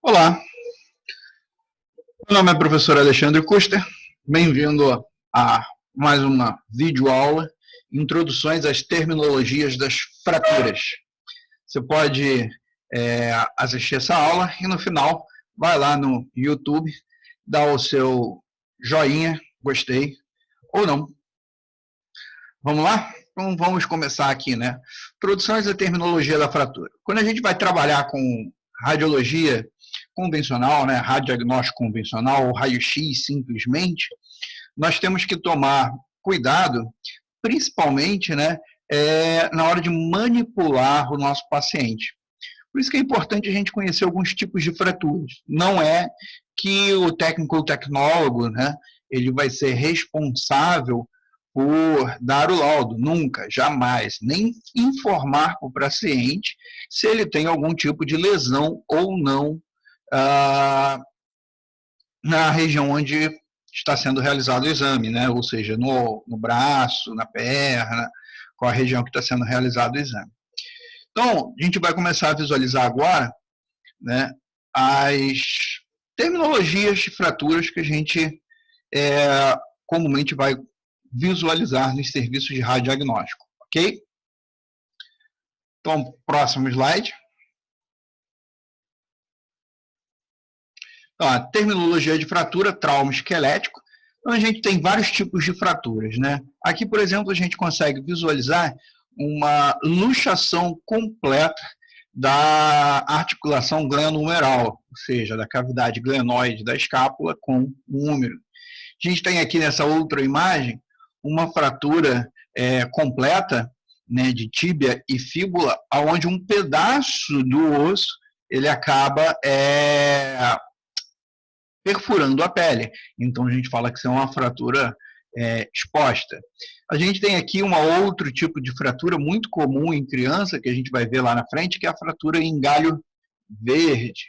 Olá, meu nome é professor Alexandre Kuster, bem-vindo a mais uma videoaula, Introduções às Terminologias das Fraturas. Você pode assistir essa aula e no final vai lá no YouTube, dá o seu joinha, gostei, ou não. Vamos lá? Então vamos começar aqui, né? Introduções à terminologia da fratura. Quando a gente vai trabalhar com radiologia convencional, né, radiodiagnóstico convencional ou raio-x simplesmente, nós temos que tomar cuidado, principalmente, né, na hora de manipular o nosso paciente. Por isso que é importante a gente conhecer alguns tipos de fraturas. Não é que o técnico ou tecnólogo, né, ele vai ser responsável por dar o laudo, nunca, jamais, nem informar para o paciente se ele tem algum tipo de lesão ou não na região onde está sendo realizado o exame, né? Ou seja, no braço, na perna, qual a região que está sendo realizado o exame. Então, a gente vai começar a visualizar agora, né, as terminologias de fraturas que a gente comumente vai visualizar nos serviços de radiodiagnóstico, ok? Então, próximo slide. Então, a terminologia de fratura, trauma esquelético. Então, a gente tem vários tipos de fraturas, né? Aqui, por exemplo, a gente consegue visualizar uma luxação completa da articulação glenohumeral, ou seja, da cavidade glenoide da escápula com o húmero. A gente tem aqui nessa outra imagem uma fratura completa, né, de tíbia e fíbula, onde um pedaço do osso ele acaba perfurando a pele. Então a gente fala que isso é uma fratura exposta. A gente tem aqui um outro tipo de fratura muito comum em criança, que a gente vai ver lá na frente, que é a fratura em galho verde.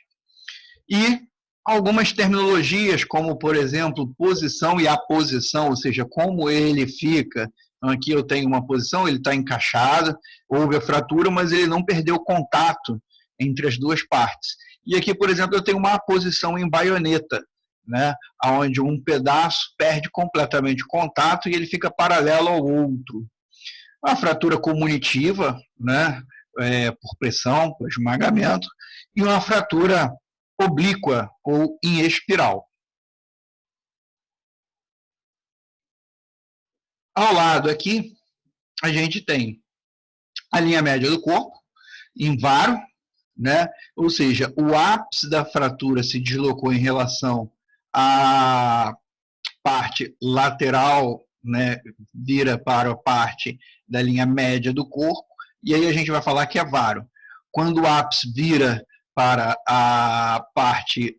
E algumas terminologias, como, por exemplo, posição e aposição, ou seja, como ele fica. Então, aqui eu tenho uma posição, ele está encaixado, houve a fratura, mas ele não perdeu contato entre as duas partes. E aqui, por exemplo, eu tenho uma aposição em baioneta, né, onde um pedaço perde completamente o contato e ele fica paralelo ao outro. Uma fratura comunitiva, né, por pressão, por esmagamento, e uma fratura oblíqua ou em espiral. Ao lado aqui, a gente tem a linha média do corpo, em varo, né? Ou seja, o ápice da fratura se deslocou em relação à parte lateral, né? Vira para a parte da linha média do corpo, e aí a gente vai falar que é varo. Quando o ápice vira para a parte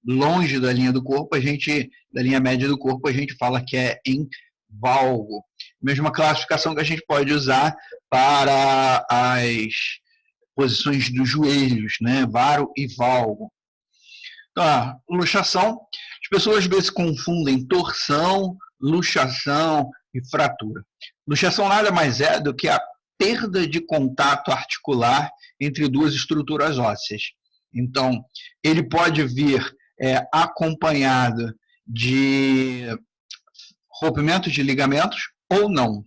longe da linha do corpo, da linha média do corpo, a gente fala que é em valgo. Mesma classificação que a gente pode usar para as posições dos joelhos, né? Varo e valgo. Então, luxação. As pessoas às vezes confundem torção, luxação e fratura. Luxação nada mais é do que a perda de contato articular entre duas estruturas ósseas. Então, ele pode vir acompanhado de rompimento de ligamentos ou não,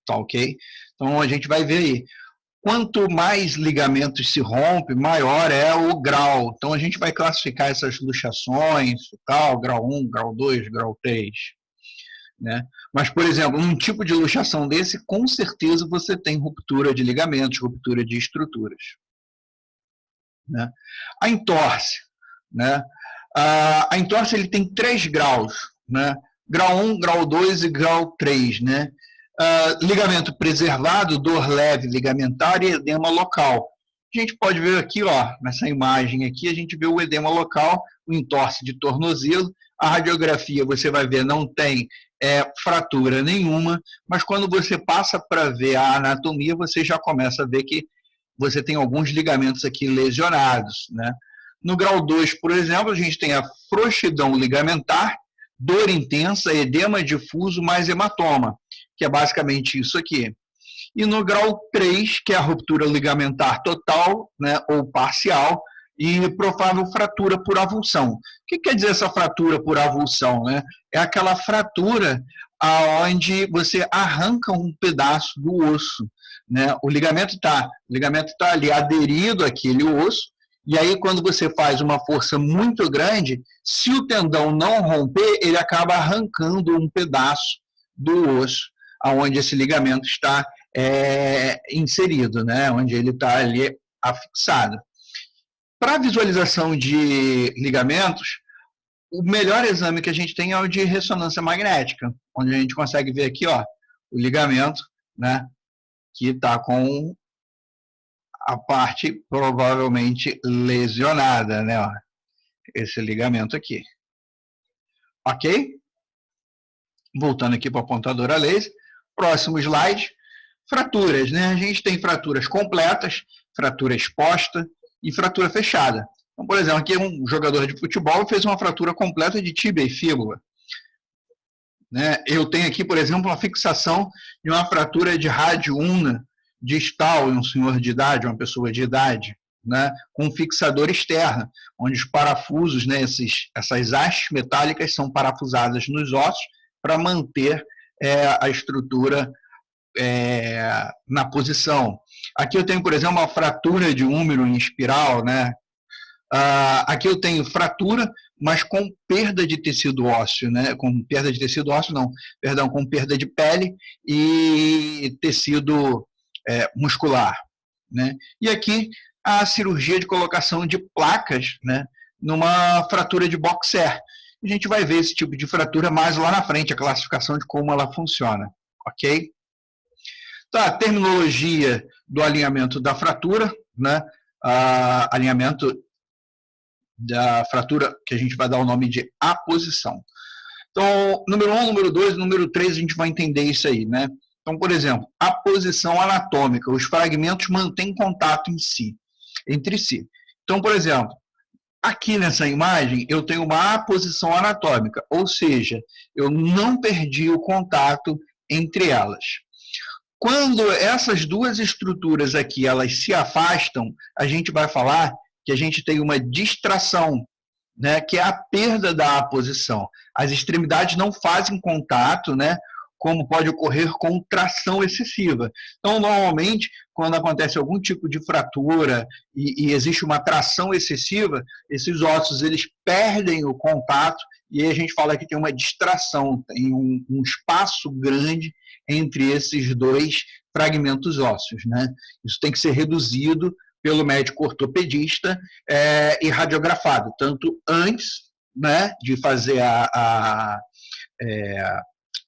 tá ok? Então, a gente vai ver aí. Quanto mais ligamentos se rompe, maior é o grau. Então, a gente vai classificar essas luxações, tal, grau 1, grau 2, grau 3. Né? Mas, por exemplo, num tipo de luxação desse, com certeza você tem ruptura de ligamentos, ruptura de estruturas. Né? A entorse. Né? A entorse ele tem 3 graus. Né? Grau 1, grau 2 e grau 3. Né? Ligamento preservado, dor leve ligamentar e edema local. A gente pode ver aqui, ó, nessa imagem aqui, a gente vê o edema local, o entorse de tornozelo. A radiografia, você vai ver, não tem fratura nenhuma, mas quando você passa para ver a anatomia, você já começa a ver que você tem alguns ligamentos aqui lesionados. Né? No grau 2, por exemplo, a gente tem a frouxidão ligamentar, dor intensa, edema difuso mais hematoma, que é basicamente isso aqui. E no grau 3, que é a ruptura ligamentar total, né, ou parcial, e provável fratura por avulsão. O que quer dizer essa fratura por avulsão, né? É aquela fratura aonde você arranca um pedaço do osso, né? O ligamento tá ali aderido àquele osso, e aí quando você faz uma força muito grande, se o tendão não romper, ele acaba arrancando um pedaço do osso aonde esse ligamento está inserido, né? Onde ele está ali afixado. Para visualização de ligamentos, o melhor exame que a gente tem é o de ressonância magnética, onde a gente consegue ver aqui, ó, o ligamento, né, que está com a parte provavelmente lesionada, né, ó, esse ligamento aqui. Ok? Voltando aqui para a apontadora laser, próximo slide, fraturas, né? A gente tem fraturas completas, fratura exposta e fratura fechada. Então, por exemplo, aqui um jogador de futebol fez uma fratura completa de tíbia e fíbula. Né? Eu tenho aqui, por exemplo, uma fixação de uma fratura de rádio ulna distal em um senhor de idade, uma pessoa de idade, né? Com um fixador externo, onde os parafusos, né, essas hastes metálicas são parafusadas nos ossos para manter a estrutura na posição. Aqui eu tenho, por exemplo, uma fratura de úmero em espiral, né? Aqui eu tenho fratura, mas com perda de tecido ósseo, né? Com perda de tecido ósseo, não, perdão, com perda de pele e tecido muscular, né? E aqui a cirurgia de colocação de placas, né? Numa fratura de Boxer. A gente vai ver esse tipo de fratura mais lá na frente, a classificação de como ela funciona, ok? Tá, a terminologia do alinhamento da fratura, né? Alinhamento da fratura, que a gente vai dar o nome de aposição. Então, número 1, número 2, número 3, a gente vai entender isso aí, né? Então, por exemplo, a posição anatômica, os fragmentos mantêm contato entre si. Então, por exemplo, aqui nessa imagem, eu tenho uma aposição anatômica, ou seja, eu não perdi o contato entre elas. Quando essas duas estruturas aqui, elas se afastam, a gente vai falar que a gente tem uma distração, né, que é a perda da aposição. As extremidades não fazem contato, né, como pode ocorrer com tração excessiva. Então, normalmente, quando acontece algum tipo de fratura e existe uma tração excessiva, esses ossos eles perdem o contato e aí a gente fala que tem uma distração, tem um espaço grande entre esses dois fragmentos ósseos, né? Isso tem que ser reduzido pelo médico ortopedista e radiografado, tanto antes, né, de fazer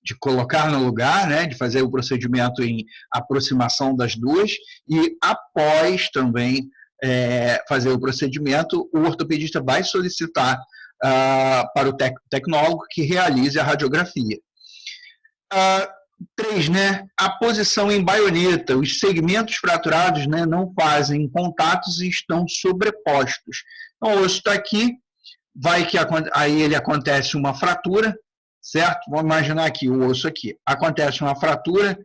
de colocar no lugar, né, de fazer o procedimento em aproximação das duas, e após também fazer o procedimento, o ortopedista vai solicitar para o tecnólogo que realize a radiografia. 3, né, a posição em baioneta. Os segmentos fraturados, né, não fazem contatos e estão sobrepostos. Então, o osso está aqui, aí ele acontece uma fratura, certo? Vamos imaginar aqui, o osso aqui. Acontece uma fratura,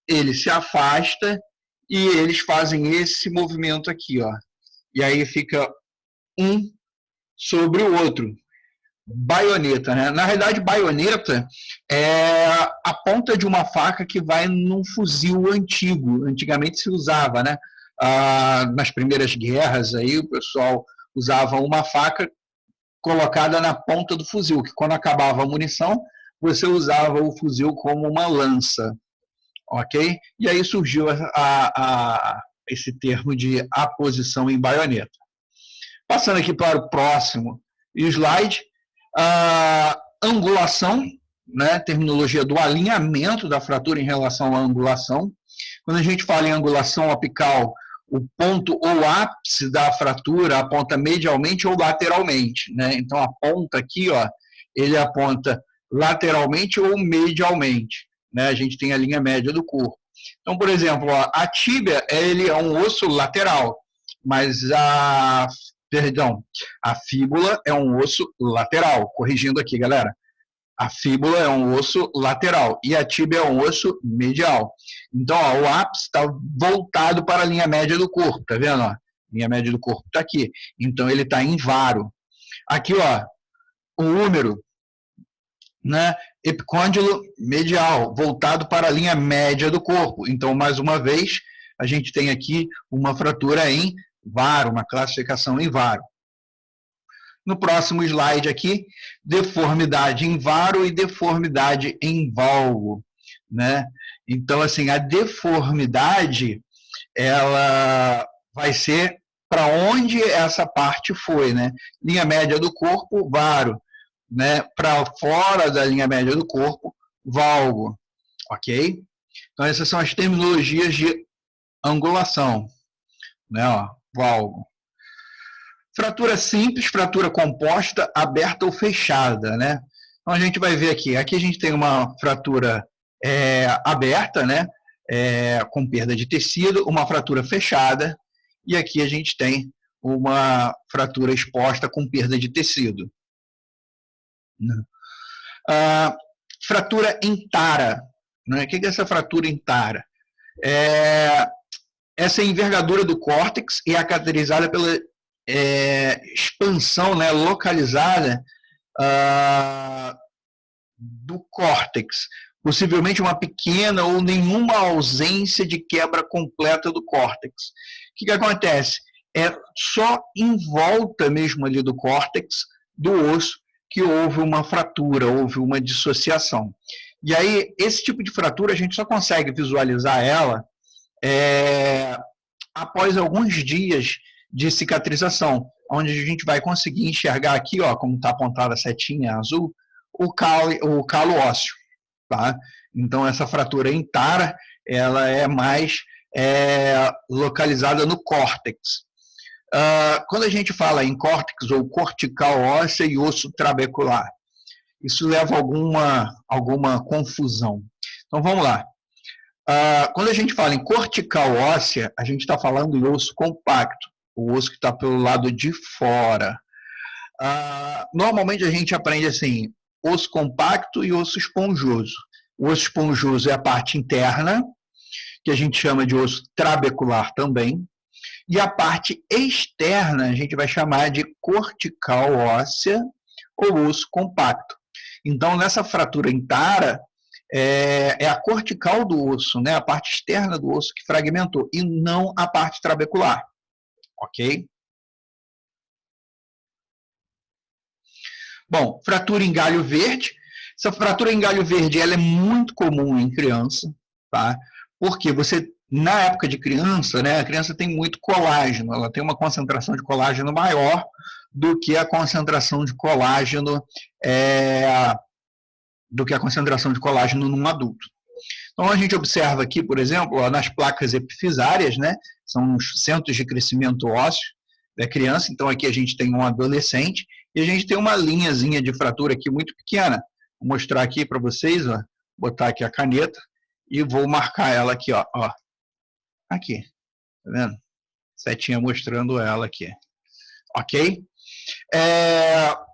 ele se afasta e eles fazem esse movimento aqui, ó. E aí fica um sobre o outro. Baioneta, né? Na realidade, baioneta é a ponta de uma faca que vai num fuzil antigo. Antigamente se usava, né? Nas primeiras guerras aí o pessoal usava uma faca colocada na ponta do fuzil, que quando acabava a munição, você usava o fuzil como uma lança, ok? E aí surgiu esse termo de aposição em baioneta. Passando aqui para o próximo slide, a angulação, né, terminologia do alinhamento da fratura em relação à angulação. Quando a gente fala em angulação apical, o ponto ou ápice da fratura aponta medialmente ou lateralmente, né? Então a ponta aqui, ó, ele aponta lateralmente ou medialmente, né? A gente tem a linha média do corpo. Então, por exemplo, ó, a tíbia ele é um osso lateral, mas a fíbula é um osso lateral. Corrigindo aqui, galera. A fíbula é um osso lateral e a tíbia é um osso medial. Então, ó, o ápice está voltado para a linha média do corpo, tá vendo? Ó? linha média do corpo está aqui. Então, ele está em varo. Aqui, ó, o húmero, né? Epicôndilo medial, voltado para a linha média do corpo. Então, mais uma vez, a gente tem aqui uma fratura em varo, uma classificação em varo. No próximo slide aqui, deformidade em varo e deformidade em valgo, né? Então, assim, a deformidade, ela vai ser para onde essa parte foi, né? Linha média do corpo, varo, né? Para fora da linha média do corpo, valgo, ok? Então, essas são as terminologias de angulação, né? Ó, valgo. Fratura simples, fratura composta, aberta ou fechada, né? Então, a gente vai ver aqui. Aqui a gente tem uma fratura aberta, né? Com perda de tecido, uma fratura fechada, e aqui a gente tem uma fratura exposta com perda de tecido. Fratura em tara. Né? O que é essa fratura em tara? Essa envergadura do córtex é caracterizada pela expansão, né, localizada do córtex, possivelmente uma pequena ou nenhuma ausência de quebra completa do córtex. O que acontece? É só em volta mesmo ali do córtex, do osso, que houve uma fratura, houve uma dissociação. E aí, esse tipo de fratura, a gente só consegue visualizar ela após alguns dias de cicatrização, onde a gente vai conseguir enxergar aqui, ó, como está apontada a setinha azul, o calo ósseo. Tá? Então, essa fratura em tara, ela é mais localizada no córtex. Quando a gente fala em córtex ou cortical óssea e osso trabecular, isso leva alguma confusão. Então, vamos lá. Quando a gente fala em cortical óssea, a gente está falando em osso compacto, o osso que está pelo lado de fora. Normalmente a gente aprende assim, osso compacto e osso esponjoso. O osso esponjoso é a parte interna, que a gente chama de osso trabecular também, e a parte externa a gente vai chamar de cortical óssea ou osso compacto. Então, nessa fratura em tara, é a cortical do osso, né, a parte externa do osso que fragmentou, e não a parte trabecular. Ok? Bom, fratura em galho verde. Essa fratura em galho verde ela é muito comum em criança, tá? Porque você, na época de criança, né, a criança tem muito colágeno, ela tem uma concentração de colágeno maior do que a concentração de colágeno num adulto. Então, a gente observa aqui, por exemplo, ó, nas placas epifisárias, né, são os centros de crescimento ósseo da criança. Então, aqui a gente tem um adolescente e a gente tem uma linhazinha de fratura aqui muito pequena. Vou mostrar aqui para vocês, ó, botar aqui a caneta e vou marcar ela aqui, ó. Aqui, tá vendo? Setinha mostrando ela aqui. Ok?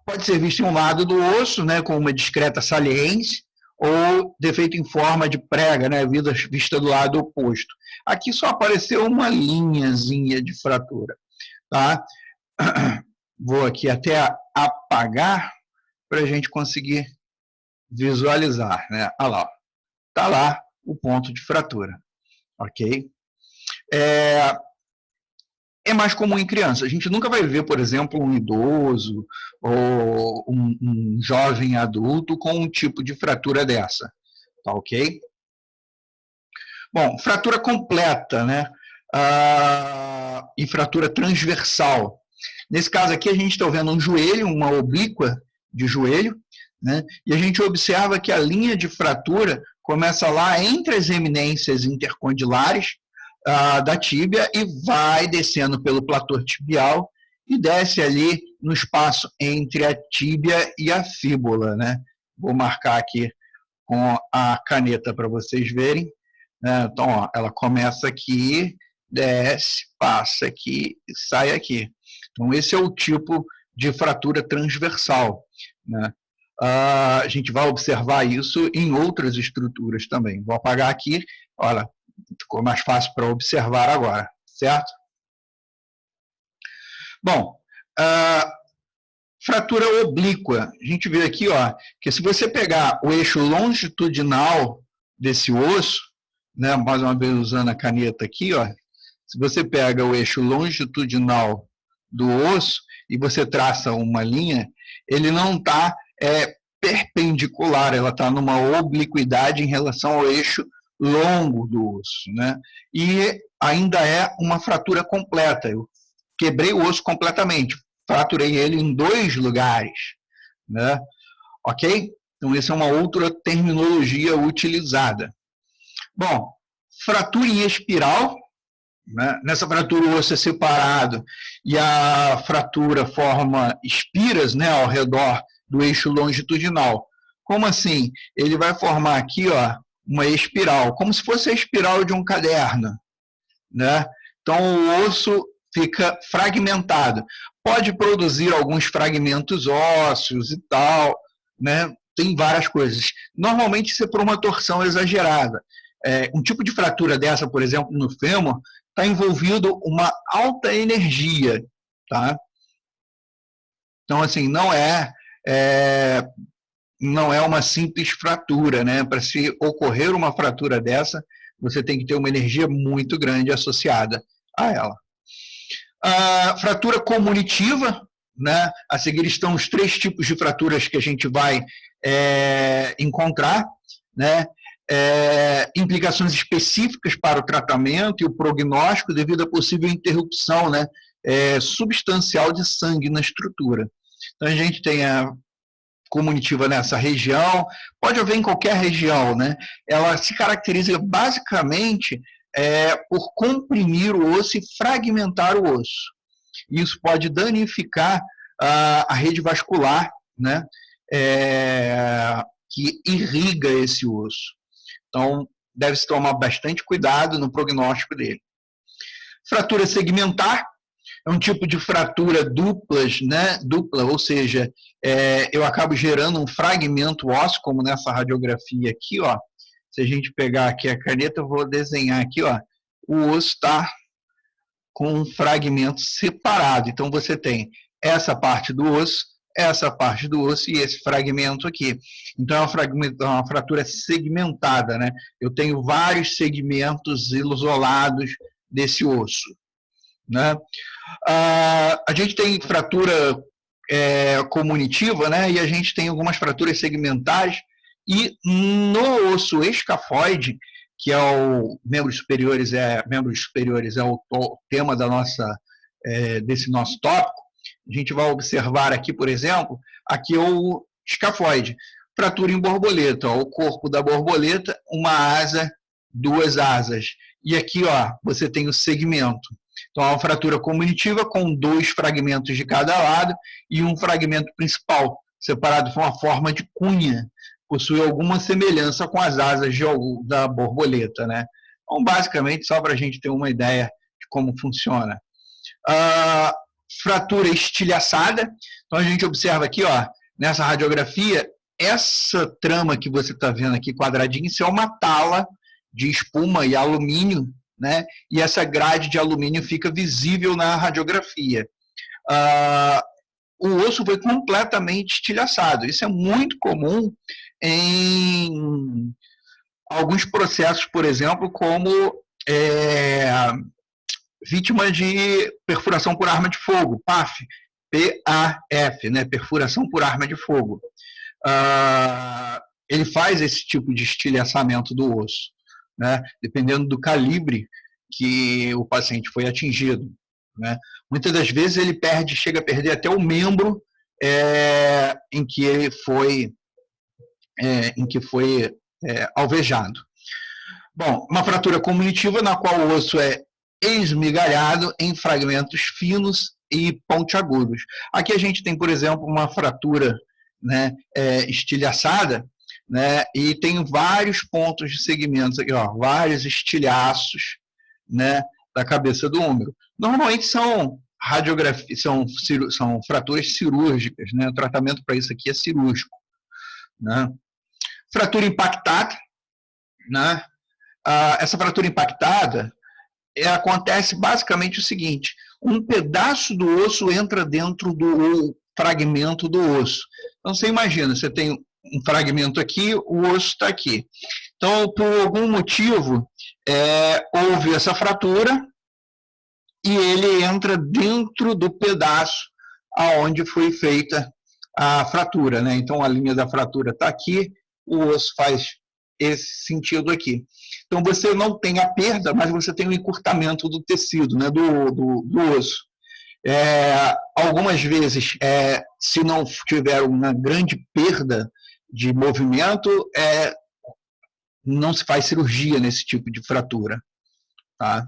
Pode ser visto em um lado do osso, né, com uma discreta saliência, ou defeito em forma de prega, né, vista do lado oposto. Aqui só apareceu uma linhazinha de fratura. Tá? Vou aqui até apagar para a gente conseguir visualizar, né? Olha lá, tá lá o ponto de fratura, ok? É mais comum em criança. A gente nunca vai ver, por exemplo, um idoso ou um jovem adulto com um tipo de fratura dessa, tá ok? Bom, fratura completa, né? E fratura transversal. Nesse caso aqui, a gente está vendo um joelho, uma oblíqua de joelho, né? E a gente observa que a linha de fratura começa lá entre as eminências intercondilares da tíbia e vai descendo pelo platô tibial e desce ali no espaço entre a tíbia e a fíbula, né? Vou marcar aqui com a caneta para vocês verem. Então, ó, ela começa aqui, desce, passa aqui e sai aqui. Então, esse é o tipo de fratura transversal, né? A gente vai observar isso em outras estruturas também. Vou apagar aqui, olha, ficou mais fácil para observar agora, certo? Bom, fratura oblíqua. A gente vê aqui, ó, que se você pegar o eixo longitudinal desse osso, né, mais uma vez usando a caneta aqui, ó, se você pega o eixo longitudinal do osso e você traça uma linha, ele não está perpendicular, ela está numa obliquidade em relação ao eixo longo do osso, né? E ainda é uma fratura completa. Eu quebrei o osso completamente, fraturei ele em 2 lugares, né? Ok? Então, essa é uma outra terminologia utilizada. Bom, fratura em espiral, né? Nessa fratura o osso é separado e a fratura forma espiras, né, ao redor do eixo longitudinal. Como assim? Ele vai formar aqui, ó, uma espiral, como se fosse a espiral de um caderno, né? Então o osso fica fragmentado. Pode produzir alguns fragmentos ósseos e tal, né? Tem várias coisas. Normalmente isso é por uma torção exagerada. Um tipo de fratura dessa, por exemplo, no fêmur, está envolvido uma alta energia, tá? Então, assim, não é uma simples fratura, né? Para se ocorrer uma fratura dessa, você tem que ter uma energia muito grande associada a ela. A fratura comunitiva, né? A seguir estão os 3 tipos de fraturas que a gente vai encontrar, né? Implicações específicas para o tratamento e o prognóstico devido à possível interrupção, né, substancial de sangue na estrutura. Então, a gente tem a comunitiva nessa região, pode haver em qualquer região, né? Ela se caracteriza basicamente por comprimir o osso e fragmentar o osso. Isso pode danificar a rede vascular, né, que irriga esse osso. Então, deve-se tomar bastante cuidado no prognóstico dele. Fratura segmentar é um tipo de fratura dupla, ou seja, eu acabo gerando um fragmento ósseo, como nessa radiografia aqui, ó. Se a gente pegar aqui a caneta, eu vou desenhar aqui, ó, o osso está com um fragmento separado. Então, você tem essa parte do osso e esse fragmento aqui. Então, é uma fratura segmentada, né? Eu tenho vários segmentos isolados desse osso, né? A gente tem fratura comunitiva, né? E a gente tem algumas fraturas segmentares, e no osso escafoide, que é o membros superiores é o tema da desse nosso tópico, a gente vai observar aqui, por exemplo, aqui é o escafoide, fratura em borboleta, ó, o corpo da borboleta, uma asa, 2 asas, e aqui, ó, você tem o segmento. Então, é uma fratura comunitiva com 2 fragmentos de cada lado e um fragmento principal, separado por uma forma de cunha, possui alguma semelhança com as asas da borboleta, né? Então, basicamente, só para a gente ter uma ideia de como funciona. Fratura estilhaçada. Então, a gente observa aqui, ó, nessa radiografia, essa trama que você está vendo aqui quadradinha, isso é uma tala de espuma e alumínio, né? E essa grade de alumínio fica visível na radiografia. O osso foi completamente estilhaçado. Isso é muito comum em alguns processos, por exemplo, como vítima de perfuração por arma de fogo, PAF, P-A-F, né? Perfuração por arma de fogo. Ele faz esse tipo de estilhaçamento do osso, né? Dependendo do calibre que o paciente foi atingido, né? Muitas das vezes ele chega a perder até o membro em que ele foi alvejado. Bom, uma fratura comunitiva na qual o osso é esmigalhado em fragmentos finos e pontiagudos. Aqui a gente tem, por exemplo, uma fratura, né, estilhaçada, né, e tem vários pontos de segmentos aqui, ó, vários estilhaços, né, da cabeça do úmero. Normalmente são são fraturas cirúrgicas, né? O tratamento para isso aqui é cirúrgico, né? Fratura impactada, né? Essa fratura impactada acontece basicamente o seguinte: um pedaço do osso entra dentro do fragmento do osso. Então, você imagina, você tem um fragmento aqui, o osso está aqui. Então, por algum motivo, houve essa fratura e ele entra dentro do pedaço aonde foi feita a fratura, né? Então, a linha da fratura está aqui, o osso faz esse sentido aqui. Então, você não tem a perda, mas você tem o encurtamento do tecido, né? do osso. Algumas vezes, se não tiver uma grande perda de movimento, não se faz cirurgia nesse tipo de fratura. Tá?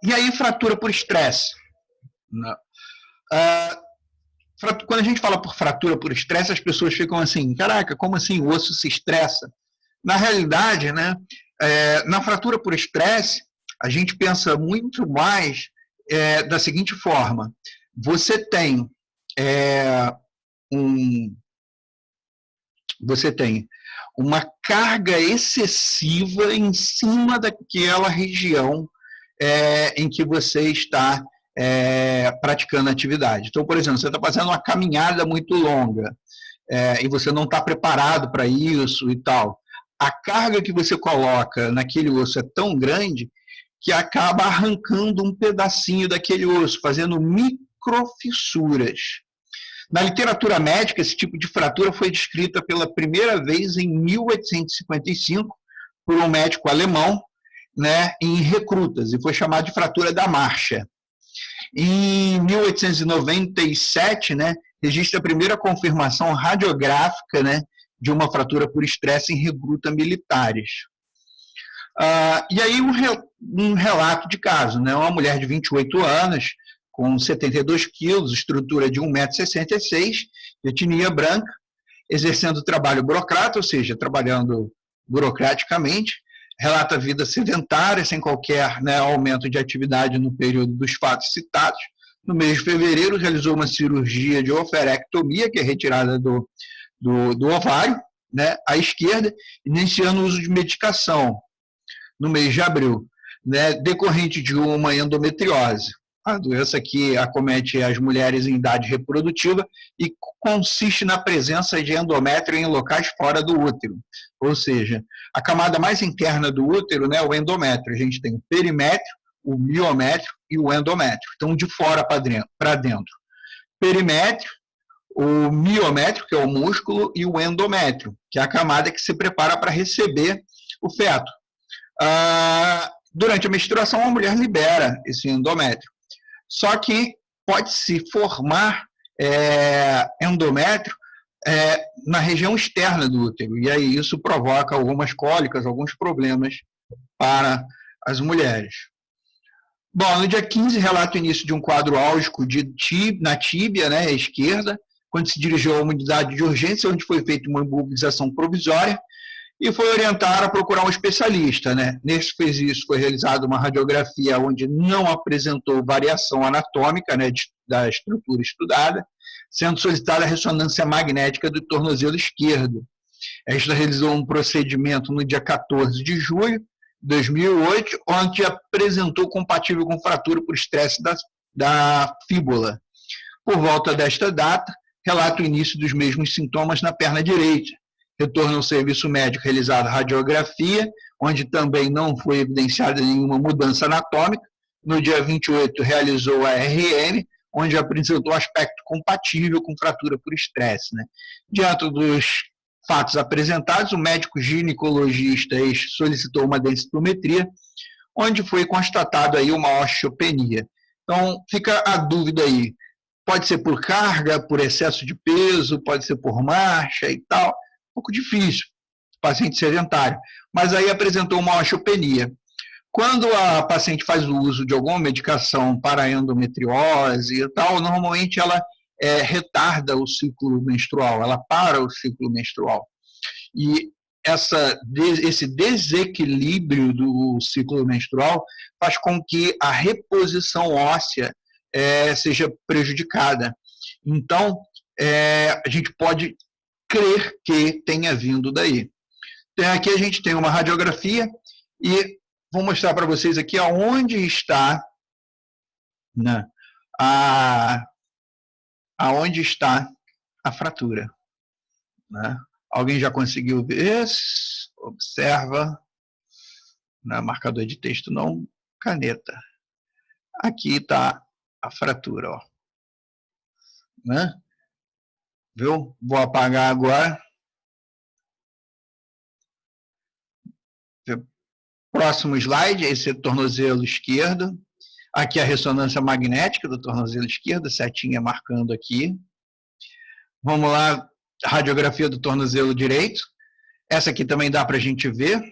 E aí, fratura por estresse. Quando a gente fala por fratura por estresse, as pessoas ficam assim, caraca, como assim o osso se estressa? Na realidade, né, na fratura por estresse, a gente pensa muito mais da seguinte forma: você tem uma carga excessiva em cima daquela região em que você está praticando atividade. Então, por exemplo, você está fazendo uma caminhada muito longa e você não está preparado para isso e tal. A carga que você coloca naquele osso é tão grande que acaba arrancando um pedacinho daquele osso, fazendo microfissuras. Na literatura médica, esse tipo de fratura foi descrita pela primeira vez em 1855 por um médico alemão, né, em recrutas, e foi chamado de fratura da marcha. Em 1897, né, registra a primeira confirmação radiográfica, né, de uma fratura por estresse em recrutas militares. E aí um relato de caso, né, uma mulher de 28 anos, com 72 quilos, estrutura de 1,66 m, etnia branca, exercendo trabalho burocrata, ou seja, trabalhando burocraticamente, relata vida sedentária, sem qualquer, né, aumento de atividade no período dos fatos citados. No mês de fevereiro, realizou uma cirurgia de oferectomia, que é retirada do ovário, né, à esquerda, iniciando o uso de medicação no mês de abril, né, decorrente de uma endometriose. A doença que acomete as mulheres em idade reprodutiva e consiste na presença de endométrio em locais fora do útero. Ou seja, a camada mais interna do útero, né, o endométrio. A gente tem o perimétrio, o miométrio e o endométrio. Então, de fora para dentro. Perimétrio, o miométrio, que é o músculo, e o endométrio, que é a camada que se prepara para receber o feto. Durante a menstruação, a mulher libera esse endométrio. Só que pode-se formar endométrio na região externa do útero, e aí isso provoca algumas cólicas, alguns problemas para as mulheres. Bom, no dia 15, relata o início de um quadro álgico na tíbia, né, esquerda, quando se dirigiu a uma unidade de urgência, onde foi feita uma imobilização provisória, e foi orientar a procurar um especialista, né? Nesse fez isso, foi realizada uma radiografia onde não apresentou variação anatômica, né, da estrutura estudada, sendo solicitada a ressonância magnética do tornozelo esquerdo. Esta realizou um procedimento no dia 14 de julho de 2008, onde apresentou compatível com fratura por estresse da fíbula. Por volta desta data, relata o início dos mesmos sintomas na perna direita. Retorno ao serviço médico, realizada radiografia, onde também não foi evidenciada nenhuma mudança anatômica. No dia 28, realizou a RM, onde apresentou aspecto compatível com fratura por estresse, né? Diante dos fatos apresentados, o médico ginecologista solicitou uma densitometria, onde foi constatado aí uma osteopenia. Então, fica a dúvida aí. Pode ser por carga, por excesso de peso, pode ser por marcha e tal. Um pouco difícil, paciente sedentário, mas aí apresentou uma osteopenia. Quando a paciente faz o uso de alguma medicação para endometriose e tal, normalmente ela retarda o ciclo menstrual, ela para o ciclo menstrual. E esse desequilíbrio do ciclo menstrual faz com que a reposição óssea seja prejudicada. Então, a gente pode crer que tenha vindo daí. Então, aqui a gente tem uma radiografia e vou mostrar para vocês aqui aonde está, né, aonde está a fratura. Né? Alguém já conseguiu ver? Observa. Não, marcador de texto não, caneta. Aqui está a fratura. Ó. Né? Viu? Vou apagar agora. Próximo slide, esse é o tornozelo esquerdo. Aqui a ressonância magnética do tornozelo esquerdo, setinha marcando aqui. Vamos lá, radiografia do tornozelo direito. Essa aqui também dá para a gente ver,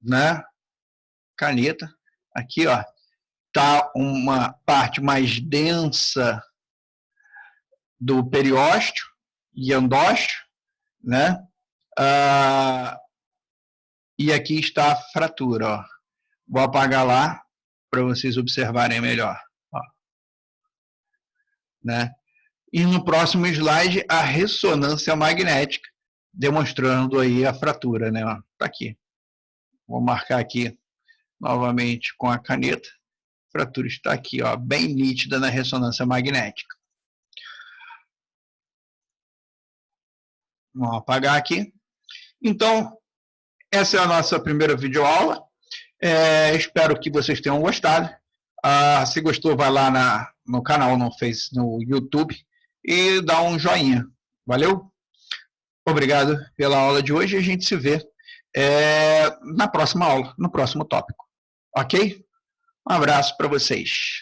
né? Caneta. Aqui, ó, tá uma parte mais densa do periósteo e endósteo, né? E aqui está a fratura, ó. Vou apagar lá para vocês observarem melhor. Ó. Né? E no próximo slide, a ressonância magnética, demonstrando aí a fratura, né? Tá aqui. Vou marcar aqui novamente com a caneta. A fratura está aqui, ó, bem nítida na ressonância magnética. Vamos apagar aqui. Então, essa é a nossa primeira videoaula. Espero que vocês tenham gostado. Se gostou, vai lá no canal, no YouTube, e dá um joinha. Valeu? Obrigado pela aula de hoje e a gente se vê na próxima aula, no próximo tópico. Ok? Um abraço para vocês.